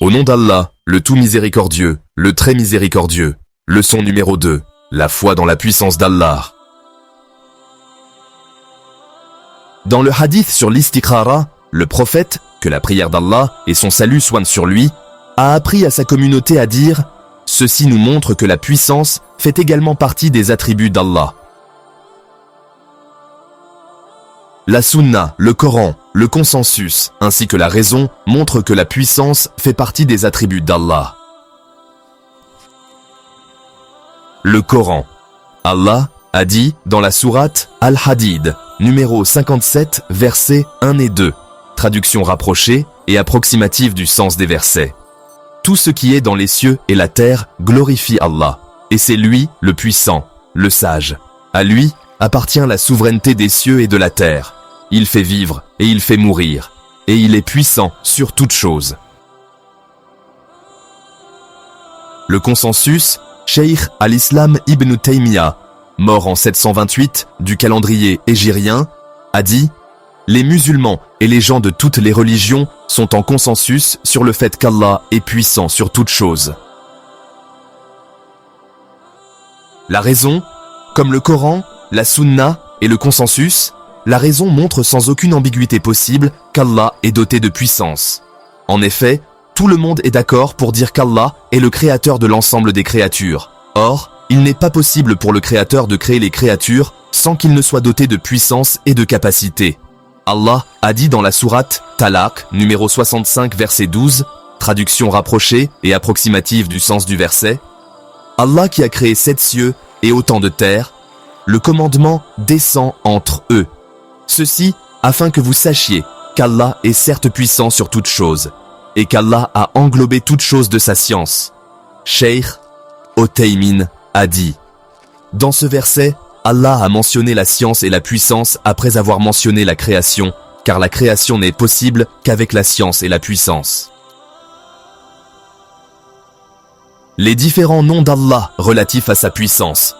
Au nom d'Allah, le tout miséricordieux, le très miséricordieux. Leçon numéro 2. La foi dans la puissance d'Allah. Dans le hadith sur l'istikhara, le prophète, que la prière d'Allah et son salut soient sur lui, a appris à sa communauté à dire « Ceci nous montre que la puissance fait également partie des attributs d'Allah ». La sunna, le Coran, le consensus, ainsi que la raison montrent que la puissance fait partie des attributs d'Allah. Le Coran. Allah a dit dans la sourate Al-Hadid, numéro 57, versets 1 et 2, traduction rapprochée et approximative du sens des versets. Tout ce qui est dans les cieux et la terre glorifie Allah, et c'est lui le puissant, le sage. À lui appartient la souveraineté des cieux et de la terre. Il fait vivre et il fait mourir, et il est puissant sur toute chose. Le consensus, Cheikh al-Islam ibn Taymiyyah, mort en 728 du calendrier hégirien, a dit « Les musulmans et les gens de toutes les religions sont en consensus sur le fait qu'Allah est puissant sur toute chose. » La raison, comme le Coran, la Sunna et le consensus, la raison montre sans aucune ambiguïté possible qu'Allah est doté de puissance. En effet, tout le monde est d'accord pour dire qu'Allah est le créateur de l'ensemble des créatures. Or, il n'est pas possible pour le créateur de créer les créatures sans qu'il ne soit doté de puissance et de capacité. Allah a dit dans la sourate Talaq, numéro 65, verset 12, traduction rapprochée et approximative du sens du verset, « Allah qui a créé 7 cieux et autant de terres, le commandement descend entre eux. Ceci afin que vous sachiez qu'Allah est certes puissant sur toute chose, et qu'Allah a englobé toute chose de sa science. » Cheikh Othaymin a dit. Dans ce verset, Allah a mentionné la science et la puissance après avoir mentionné la création, car la création n'est possible qu'avec la science et la puissance. Les différents noms d'Allah relatifs à sa puissance.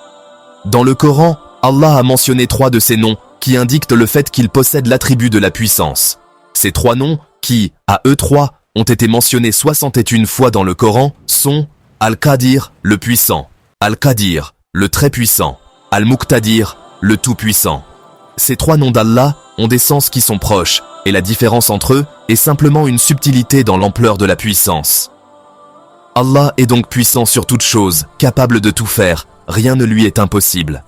Dans le Coran, Allah a mentionné 3 de ces noms qui indiquent le fait qu'il possède l'attribut de la puissance. Ces 3 noms, qui, à eux 3, ont été mentionnés 61 fois dans le Coran, sont Al-Qadir, le puissant, Al-Qadir, le très puissant, Al-Muqtadir, le tout-puissant. Ces 3 noms d'Allah ont des sens qui sont proches, et la différence entre eux est simplement une subtilité dans l'ampleur de la puissance. Allah est donc puissant sur toute chose, capable de tout faire, rien ne lui est impossible.